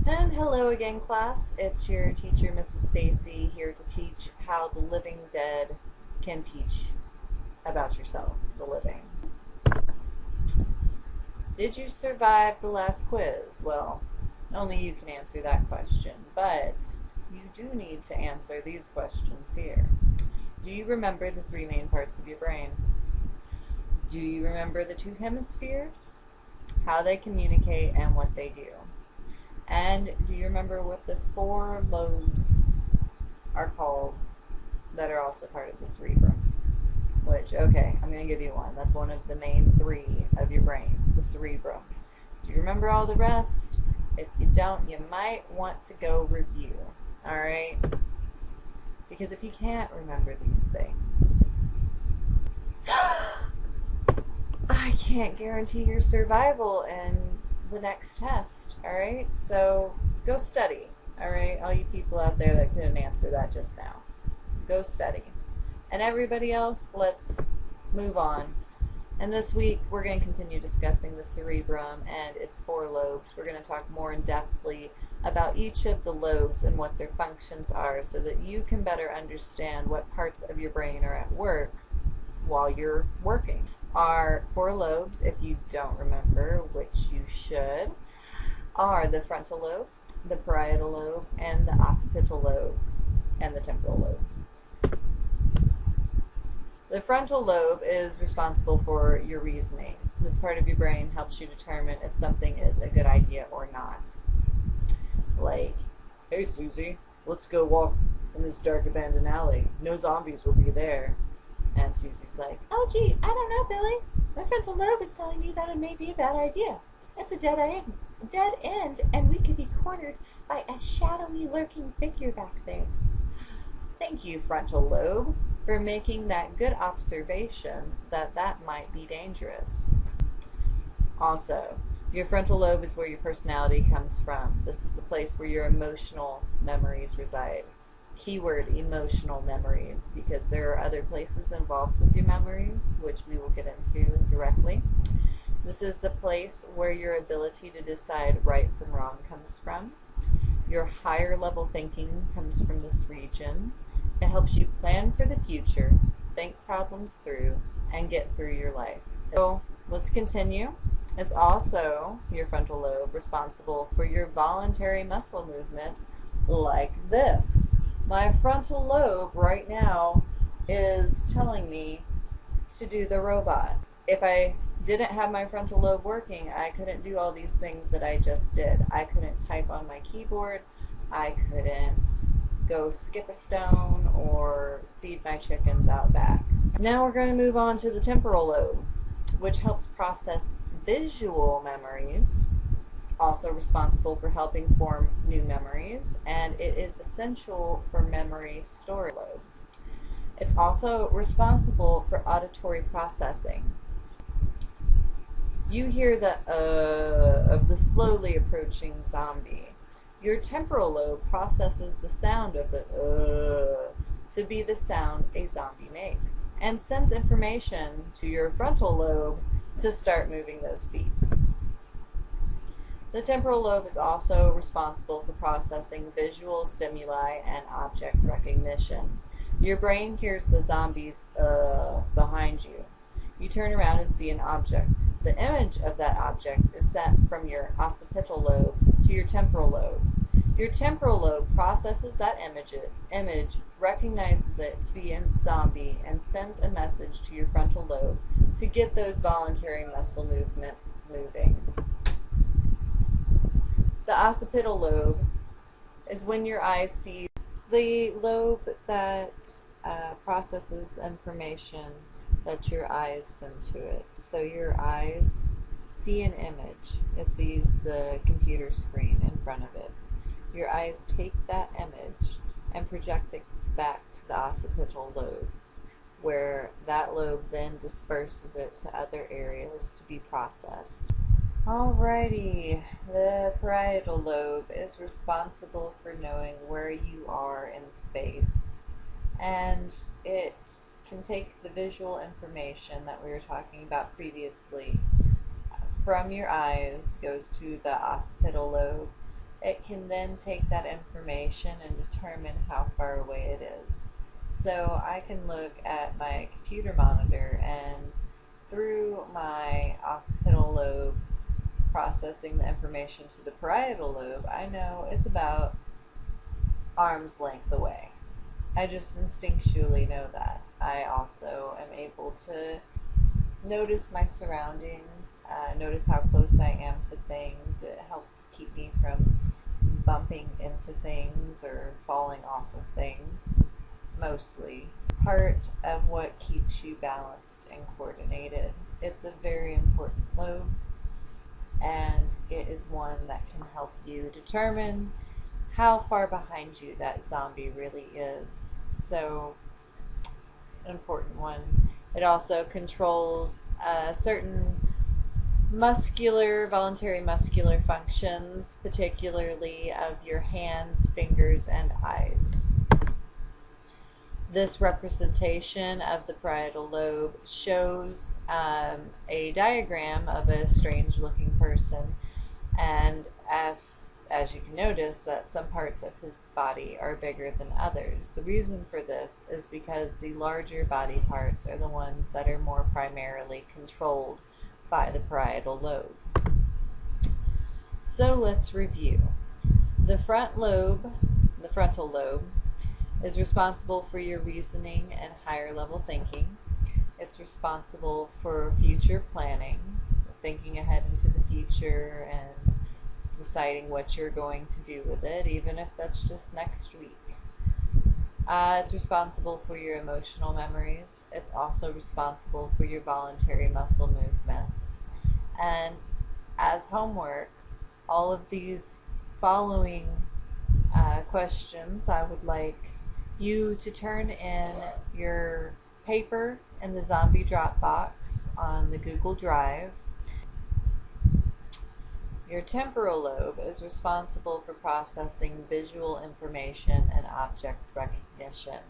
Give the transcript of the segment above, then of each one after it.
And hello again, class. It's your teacher, Mrs. Stacy, here to teach how the living dead can teach about yourself, the living. Did you survive the last quiz? Well, only you can answer that question, but you do need to answer these questions here. Do you remember the three main parts of your brain? Do you remember the two hemispheres? How they communicate and what they do? And do you remember what the four lobes are called that are also part of the cerebrum? Which, okay, I'm going to give you one. That's one of the main three of your brain, the cerebrum. Do you remember all the rest? If you don't, you might want to go review, alright? Because if you can't remember these things, I can't guarantee your survival in the next test, alright? So go study, alright? All you people out there that couldn't answer that just now. Go study. And everybody else, let's move on. And this week, we're going to continue discussing the cerebrum and its four lobes. We're going to talk more in depthly about each of the lobes and what their functions are so that you can better understand what parts of your brain are at work while you're working. Our four lobes, if you don't remember, which you should, are the frontal lobe, the parietal lobe, and the occipital lobe, and the temporal lobe. The frontal lobe is responsible for your reasoning. This part of your brain helps you determine if something is a good idea or not. Like, hey Susie, let's go walk in this dark abandoned alley. No zombies will be there. And Susie's like, oh gee, I don't know, Billy. My frontal lobe is telling me that it may be a bad idea. It's a dead end, and we could be cornered by a shadowy lurking figure back there. Thank you, frontal lobe, for making that good observation that might be dangerous. Also, your frontal lobe is where your personality comes from. This is the place where your emotional memories reside. Keyword emotional memories, because there are other places involved with your memory, which we will get into directly. This is the place where your ability to decide right from wrong comes from. Your higher level thinking comes from this region. It helps you plan for the future, think problems through, and get through your life. So let's continue. It's also your frontal lobe responsible for your voluntary muscle movements like this. My frontal lobe right now is telling me to do the robot. If I didn't have my frontal lobe working, I couldn't do all these things that I just did. I couldn't type on my keyboard. I couldn't go skip a stone or feed my chickens out back. Now we're going to move on to the temporal lobe, which helps process visual memories, also responsible for helping form new memories, and it is essential for memory storage. It's also responsible for auditory processing. You hear the of the slowly approaching zombie. Your temporal lobe processes the sound of the to be the sound a zombie makes, and sends information to your frontal lobe to start moving those feet. The temporal lobe is also responsible for processing visual stimuli and object recognition. Your brain hears the zombies behind you. You turn around and see an object. The image of that object is sent from your occipital lobe to your temporal lobe. Your temporal lobe processes that image, recognizes it to be a zombie, and sends a message to your frontal lobe to get those voluntary muscle movements moving. The occipital lobe is when your eyes see the lobe that processes the information that your eyes send to it. So your eyes see an image. It sees the computer screen in front of it. Your eyes take that image and project it back to the occipital lobe, where that lobe then disperses it to other areas to be processed. Alrighty, the parietal lobe is responsible for knowing where you are in space, and it can take the visual information that we were talking about previously from your eyes, goes to the occipital lobe, it can then take that information and determine how far away it is. So I can look at my computer monitor, and through my occipital lobe processing the information to the parietal lobe, I know it's about arm's length away. I just instinctually know that. I also am able to notice my surroundings, notice how close I am to things. It helps keep me from bumping into things or falling off of things, mostly. Part of what keeps you balanced and coordinated. It's a very important lobe, and it is one that can help you determine how far behind you that zombie really is. So, an important one. It also controls certain voluntary muscular functions, particularly of your hands, fingers, and eyes. This representation of the parietal lobe shows a diagram of a strange looking person, and as you can notice, that some parts of his body are bigger than others. The reason for this is because the larger body parts are the ones that are more primarily controlled by the parietal lobe. So let's review. The frontal lobe, is responsible for your reasoning and higher level thinking. It's responsible for future planning, so thinking ahead into the future and deciding what you're going to do with it, even if that's just next week. It's responsible for your emotional memories. It's also responsible for your voluntary muscle movements. And as homework, all of these following questions, I would like you to turn in your paper in the zombie drop box on the Google Drive. Your temporal lobe is responsible for processing visual information and object recognition.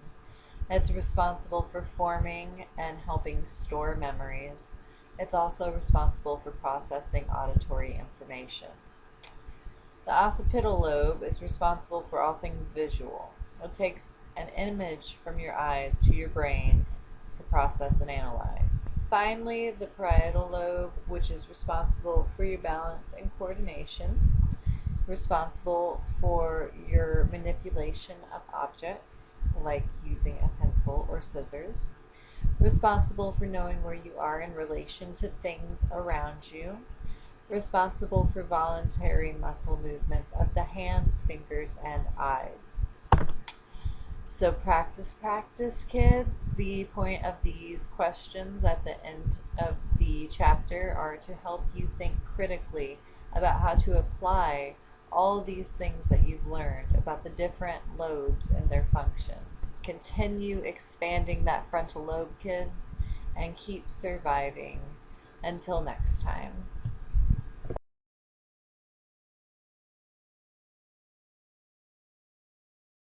It's responsible for forming and helping store memories. It's also responsible for processing auditory information. The occipital lobe is responsible for all things visual. It takes an image from your eyes to your brain to process and analyze. Finally, the parietal lobe, which is responsible for your balance and coordination, responsible for your manipulation of objects, like using a pencil or scissors, responsible for knowing where you are in relation to things around you, responsible for voluntary muscle movements of the hands, fingers, and eyes. So practice, practice, kids. The point of these questions at the end of the chapter are to help you think critically about how to apply all these things that you've learned about the different lobes and their functions. Continue expanding that frontal lobe, kids, and keep surviving. Until next time.